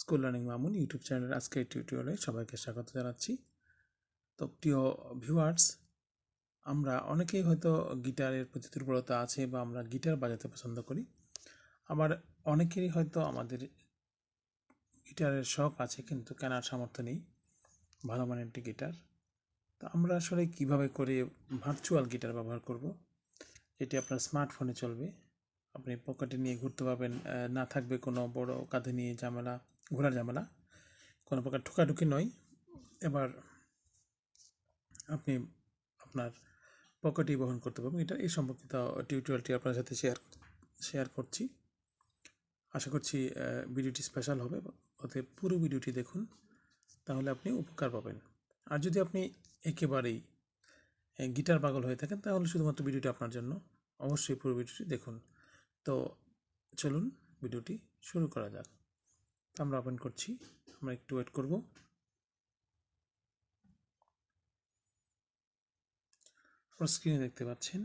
School learning Mamun YouTube চ্যানেলের আজকের টিউটোরিয়ালে সবাইকে স্বাগত জানাচ্ছি। তো প্রিয় ভিউয়ার্স, আমরা অনেকেই হয়তো গিটারের প্রতি দুর্বলতা আছে বা আমরা গিটার বাজাতে পছন্দ করি। আবার অনেকেরই হয়তো আমাদের গিটারের শখ আছে কিন্তু কেনার সামর্থ্য নেই ভালো মানের একটি গিটার। তো আমরা আসলে কিভাবে করে ভার্চুয়াল গিটার ব্যবহার করব, যেটি আপনার স্মার্টফোনে চলবে, আপনি পকেটে নিয়ে ঘুরতে পারবেন, না থাকবে কোনো বড় কাঁধে নিয়ে ঝামেলা, ঘোরার ঝামেলা, কোনো প্রকার ঠোকাঠুকি নয়। এবার আপনি আপনার পকেটেই বহন করতে পারবেন। এটা এই সম্পর্কিত টিউটোরিয়ালটি আপনার সাথে শেয়ার করছি। আশা করছি ভিডিওটি স্পেশাল হবে, অতএব পুরো ভিডিওটি দেখুন, তাহলে আপনি উপকার পাবেন। আর যদি আপনি একেবারেই গিটার পাগল হয়ে থাকেন তাহলে শুধুমাত্র ভিডিওটি আপনার জন্য, অবশ্যই পুরো ভিডিওটি দেখুন। তো চলুন ভিডিওটি শুরু করা যাক। আমরা ওপেন করছি, আমরা একটু ওয়েট করব। স্ক্রিনে দেখতে পাচ্ছেন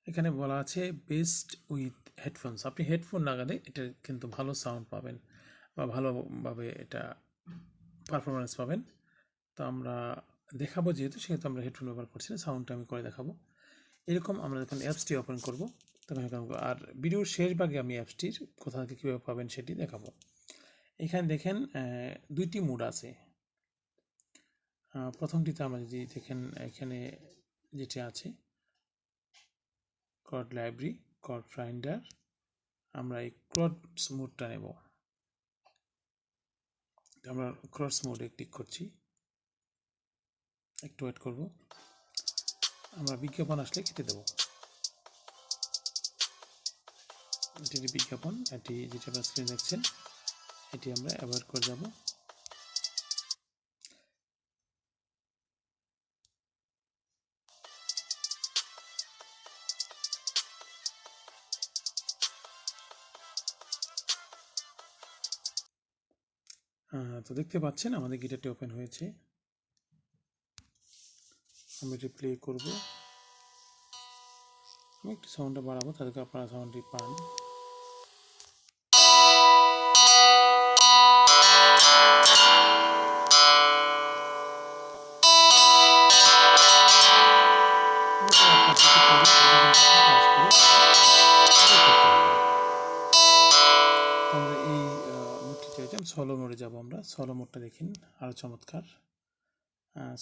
এখানে বলা আছে বেস্ট উইথ হেডফোনস। আপনি হেডফোন লাগালে এটা কিন্তু ভালো সাউন্ড পাবেন বা ভালোভাবে এটা পারফরমেন্স পাবেন। তো আমরা দেখাবো, যেহেতু সেহেতু আমরা হেডফোন ব্যবহার করছি না, সাউন্ডটা আমি করে দেখাবো। এরকম আমরা যখন অ্যাপসটি ওপেন করব তখন আর ভিডিওর শেষ ভাগে আমি অ্যাপসটির কোথা থেকে কীভাবে পাবেন সেটি দেখাবো। এখানে দেখেন দুইটি মোড আছে। প্রথমটিতে আমরা যদি দেখেন এখানে যেটি আছে কর্ড লাইব্রেরি, কর্ড ফাইন্ডার, আমরা এই ক্রডস মোডটা নেব। আমরা ক্রডস মোডে ক্লিক করছি, একটু ওয়েট করব। আমরা বিজ্ঞাপন আসলে কেটে দেব। এটি বিজ্ঞাপন, এটি যেটা আপনার স্ক্রিন দেখছেন এটি আমরা অ্যাভয়েড করে যাব। তো দেখতে পাচ্ছেন আমাদের গিটারটি ওপেন হয়েছে। আমি এটি প্লে করব। আমি একটু সাউন্ডটা বাড়াবো তাদেরকে আপনারা সাউন্ডটি পান। আমরা এই মোডটি চাইতাম সলো মোডে যাব। আমরা সলো মোডটা দেখেন আরও চমৎকার।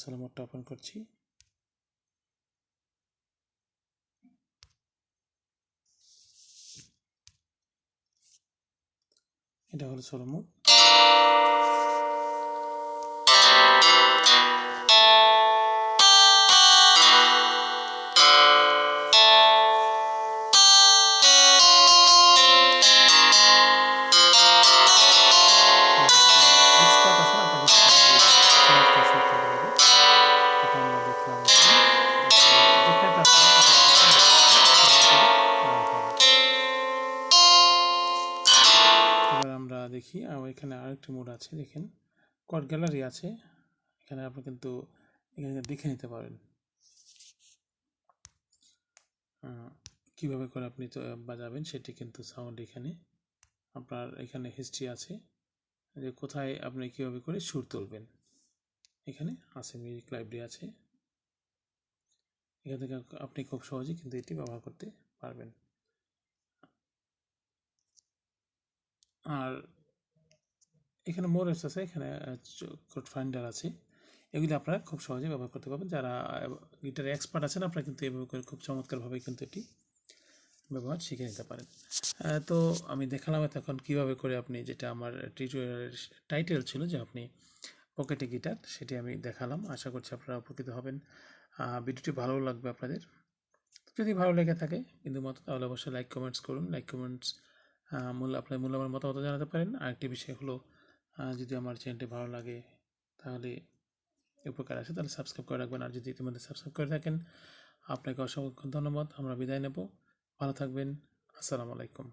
সলো মোডটা ওপেন করছি। এটা হলো সলো মোড। এবার আমরা দেখি এখানে আরেকটি মোড আছে, দেখেন কর্ড গ্যালারি আছে। এখানে আপনি কিন্তু এখানে দেখে নিতে পারেন কিভাবে করে আপনি তো বাজাবেন সেটি কিন্তু সাউন্ড এখানে আপনার এখানে হিস্ট্রি আছে, যে কোথায় আপনি কীভাবে করে সুর তুলবেন। এখানে আছে মিউজিক লাইব্রেরি আছে, এখান থেকে আপনি খুব সহজেই কিন্তু এটি ব্যবহার করতে পারবেন। আর এখানে মোর অ্যাপস আছে, এখানে কোড ফাইন্ডার আছে, এগুলি আপনারা খুব সহজেই ব্যবহার করতে পারবেন। যারা গিটারে এক্সপার্ট আছেন আপনারা কিন্তু এভাবে করে খুব চমৎকারভাবে কিন্তু এটি ব্যবহার শিখে নিতে পারেন। তো আমি দেখালাম তখন কীভাবে করে আপনি, যেটা আমার টিউটোরিয়ালের টাইটেল ছিল যে আপনি পকেটে গিটার, সেটি আমি দেখালাম। আশা করছি আপনারা উপকৃত হবেন। ভিডিওটি ভালো লাগবে আপনাদের। যদি ভালো লেগে থাকে কিন্তু তাহলে অবশ্যই লাইক কমেন্টস করুন। লাইক কমেন্টস আপনার মূল্যবান মতামত জানাতে পারেন। আরেকটি বিষয় হলো, যদি আমার চ্যানেলটি ভালো লাগে তাহলে উপকার আসে তাহলে সাবস্ক্রাইব করে রাখবেন। আর যদি ইতিমধ্যে সাবস্ক্রাইব করে থাকেন আপনাকে অসংখ্য ধন্যবাদ। আমরা বিদায় নেব। ভালো থাকবেন। আসসালামু আলাইকুম।